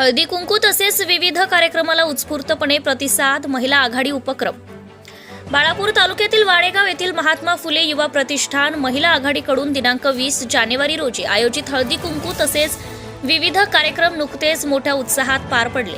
हळदी कुंकू तसेच विविध कार्यक्रमाला उत्स्फूर्तपणे प्रतिसाद. महिला आघाडी उपक्रम. बाळापूर तालुक्यातील वाडेगाव येथील महात्मा फुले युवा प्रतिष्ठान महिला आघाडीकडून दिनांक 20 जानेवारी रोजी आयोजित हळदी कुंकू तसेच विविध कार्यक्रम नुकतेच मोठ्या उत्साहात पार पडले.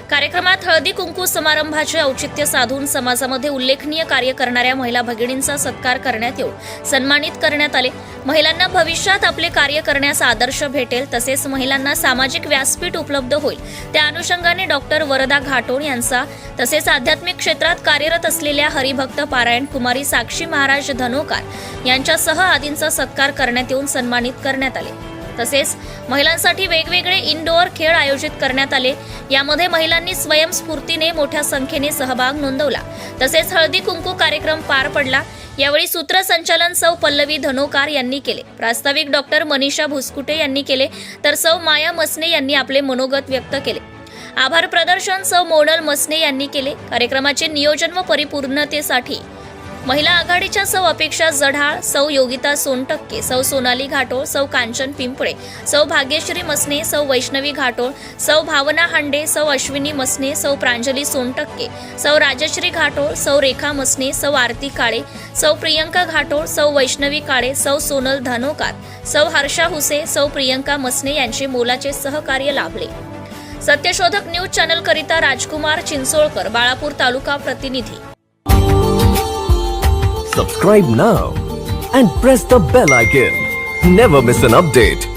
कार्यक्रमात हळदी कुंकू समारंभाचे औचित्य साधून समाजामध्ये उल्लेखनीय कार्य करणाऱ्या महिला भगिनींचा सत्कार करण्यात येऊन सन्मानित करण्यात आले. महिलांना भविष्यात आपले कार्य करण्यास आदर्श भेटेल तसेच महिलांना सामाजिक व्यासपीठ उपलब्ध होईल त्या अनुषंगाने डॉक्टर वरदा घाटोळ यांचा तसेच आध्यात्मिक क्षेत्रात कार्यरत असलेल्या हरिभक्त पारायण कुमारी साक्षी महाराज धनोकार यांच्यासह आदींचा सत्कार करण्यात येऊन सन्मानित करण्यात आले. तसेच महिलांसाठी वेगवेगळे इनडोअर खेळ आयोजित करण्यात आले. यामध्ये महिलांनी स्वयंस्फूर्तीने मोठ्या संख्येने सहभाग नोंदवला. तसेच हळदी कुंकू कार्यक्रम पार पडला. यावेळी सूत्रसंचालन सौ पल्लवी धनोकार यांनी केले. प्रास्ताविक डॉक्टर मनीषा भुसकुटे यांनी केले तर सौ माया मसने यांनी आपले मनोगत व्यक्त केले. आभार प्रदर्शन सौ मोनल मसने यांनी केले. कार्यक्रमाचे नियोजन व परिपूर्णतेसाठी महिला आघाडीच्या सौ अपेक्षा जढाळ, सौ योगिता सोनटक्के, सौ सोनाली घाटोळ, सौ कांचन पिंपळे, सौ भाग्यश्री मसने, सौ वैष्णवी घाटोळ, सौ भावना हांडे, सौ अश्विनी मसने, सौ प्रांजली सोनटक्के, सौ राजश्री घाटोळ, सौ रेखा मसने, सौ आरती काळे, सौ प्रियंका घाटोळ, सौ वैष्णवी काळे, सौ सोनल धनोकार, सौ हर्षा हुसे, सौ प्रियंका मसने यांचे मोलाचे सहकार्य लाभले. सत्यशोधक न्यूज चॅनल करिता राजकुमार चिंचोळकर, बाळापूर तालुका प्रतिनिधी. Subscribe now and press the bell icon. Never miss an update.